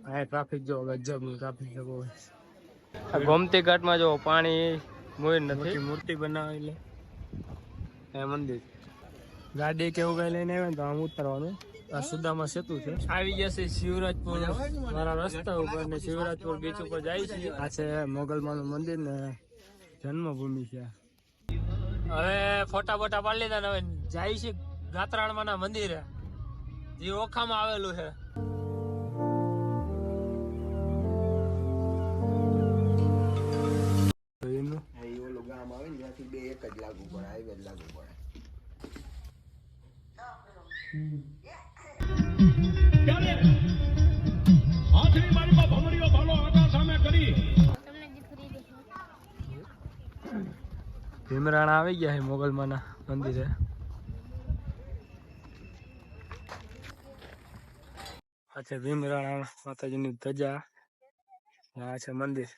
આ ટ્રાફિક જો ગજબનું ટ્રાફિક છે બહુ. આ ગોમતી ઘાટમાં જો પાણી મોય નથી, મૂર્તિ બનાવેલી એ મંદિર. ગાડી કેવું કઈ લઈને આવે ને તો આમ ઉતરવાનું. આ સુદામા સેતુ છે. આવી ગયા છે શિવરાજપુર મારા રસ્તા ઉપર ને શિવરાજપુર બીચ ઉપર જાય છે. આ છે મોગલમાનું મંદિર ને જન્મભૂમિ છે. હવે ફોટા બોટા પાડી લીધા ને હવે જાય છે ગાત્રાણમાં ના મંદિરે, જે ઓખામાં આવેલું છે. ગામ આવે ને ત્યાંથી બે એક જ લાગુ પડે, હાઈવે જ લાગુ પડે. ભીમરાણા આવી ગયા છે મોગલમાના મંદિરે. આ છે ભીમરાણા માતાજીની ધજા. આ છે મંદિર.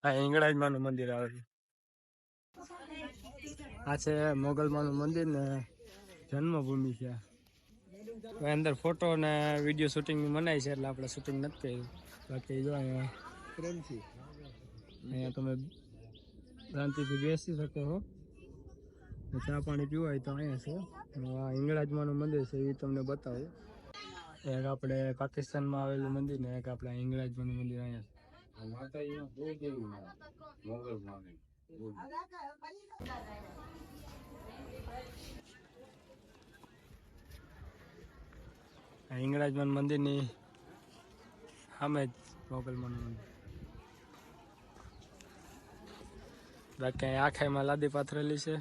આ હિંગળાજમાનું મંદિર આવે છે. આ છે મોગલમાનું મંદિર ને જન્મભૂમિ છે. અંદર ફોટો ને વિડીયો શૂટિંગ મનાય છે એટલે આપણે શૂટિંગ નથી કર્યું. બાકી જો અહીંયા તમે શાંતિથી બેસી શકો છો. ચા પાણી પીવા હોય તો અહીંયા છે. આ હિંગળાજમાનું મંદિર છે એ તમને બતાવું. એક આપણે પાકિસ્તાનમાં આવેલું મંદિર ને એક આપણે હિંગળાજમાનું મંદિર અહીંયા છે. હિંગળાજમાન મંદિરની સામે જ મોગલમાનું મંદિર. બાકી અહીંયા આખાઈમાં લાદી પાથરેલી છે.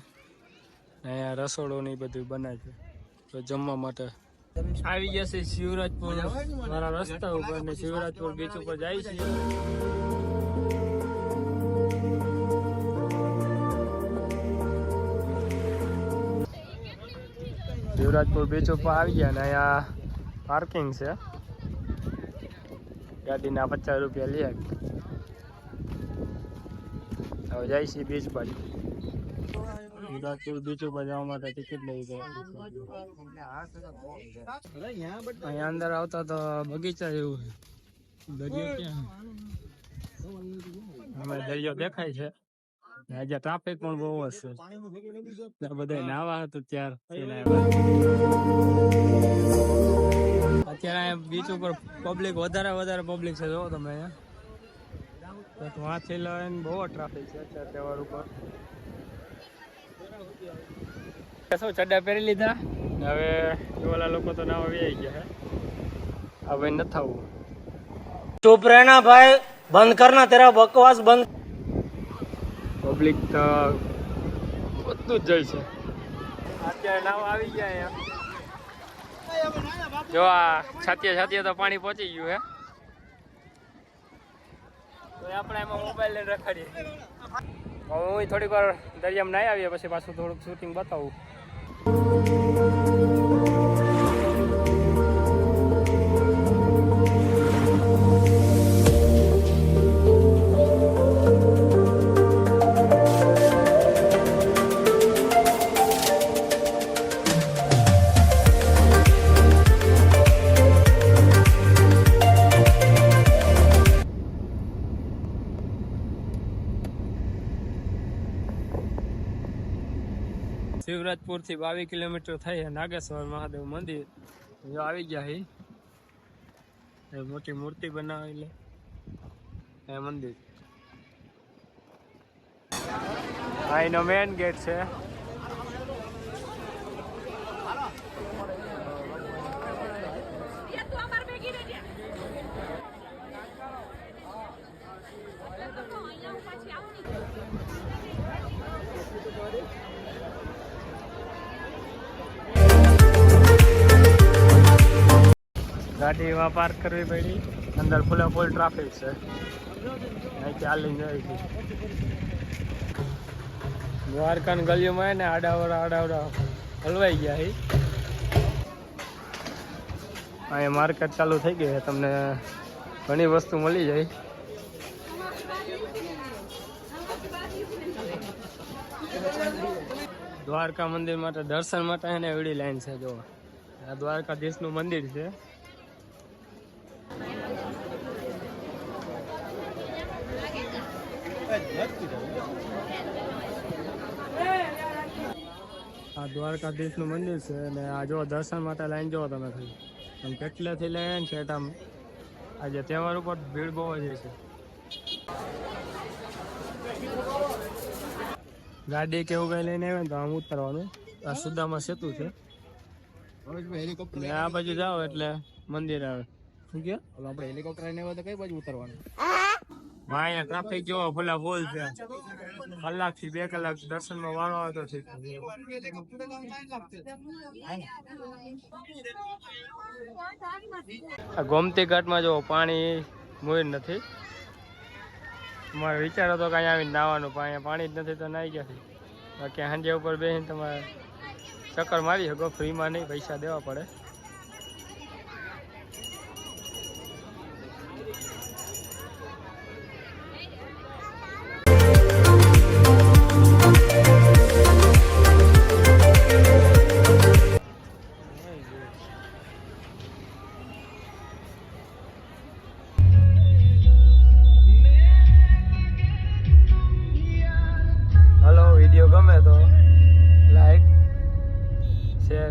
અહીંયા રસોડો ને બધું બનાવે છે તો જમવા માટે. આવી ગયા છે શિવરાજપુર મારા રસ્તા ઉપર ને શિવરાજપુર બીચ ઉપર જાય છે. શિવરાજપુર બીચ ઉપર આવી ગયા ને અહીંયા પાર્કિંગ છે. ગાડીના 50 રૂપિયા લે. હવે જાય છે બીચ બાજુ. શિવરાજપુર બીચ ઉપર જવા માટે ટિકિટ લઈ ગઈ. અહીંયા અંદર આવતા તો બગીચા જેવું છે. દરિયો ક્યાં? અમે દરિયો દેખાય છે. આજે ટ્રાફિક પણ બહુ હશે. બધા નાવા હતું ત્યાર. અત્યારે બીચ ઉપર પબ્લિક વધારે પબ્લિક છે. જો તમે અહીંયા વાંચી લઈને બહુ ટ્રાફિક છે અત્યારે તહેવાર ઉપર. શું ચડ્ડા પહેરી લીધા હવે ઓલા લોકો તો નાવા આવી ગયા હે. હવે ન થવું. चुप रहना भाई, बंद करना तेरा बकवास बंद. પબ્લિક તો બધું જ જાય છે. અત્યારે નાવા આવી ગયા અહીંયા. જો આ છાતીએ તો પાણી પહોંચી ગયું હે. તો આપણે એમાં મોબાઈલ લઈને રખડીએ. હું થોડીક વાર દરિયામાં નાઈ આવીએ પછી પાછું થોડુંક શૂટિંગ બતાવું. શિવરાજપુર થી 22 કિલોમીટર થઈ નાગેશ્વર મહાદેવ મંદિર. જો આવી ગયા એ મોટી મૂર્તિ બનાવેલી એ મંદિર. આ એનો મેન ગેટ છે. ગાડી એવા પાર્ક કરવી પડી. અંદર ફૂલ ટ્રાફિક છે. અહીં ચાલીને જાય છે. દ્વારકા ગલીઓમાં ને આડાવડા હલવાઈ ગયા છે. અહીંયા માર્કેટ ચાલુ થઈ ગઈ છે. તમને ઘણી વસ્તુ મળી જાય. દ્વારકા મંદિર માટે દર્શન માટે એને એવડી લાઈન છે. જો આ દ્વારકાધીશનું મંદિર છે. આ દ્વારકાધીશનું મંદિર છે અને આ જો દર્શન માટે લાઈન જોવો તમે ખાલી આમ કેટલેથી લઈને છે આમ આજે તહેવાર ઉપર ભીડ બહુ જ છે. ગાડી કેવું કઈ લઈને આવે ને તો આમ ઉતરવાનું. આ સુદામા સેતુ છે ને આ બાજુ જાઓ એટલે મંદિર આવે. શું કે આપણે હેલિકોપ્ટર લઈને આવ્યા તો કઈ બાજુ ઉતરવાનું? અહીંયા ટ્રાફિક જોવો ફૂલા ફૂલ છે. કલાક થી 2 કલાક દર્શનમાં વાળો આવતો છે. આ ગોમતી ઘાટમાં જો પાણી મોર નથી. મારો વિચાર હતો કે અહીંયા આવીને નાવાનું, પણ અહીંયા પાણી જ નથી તો નાઈ ગયા છે. બાકી સાંજે ઉપર બેસીને તમારે ચક્કર મારી શકો, ફ્રીમાં નહીં, પૈસા દેવા પડે. હલો, વિડીયો ગમે તો લાઈક શેર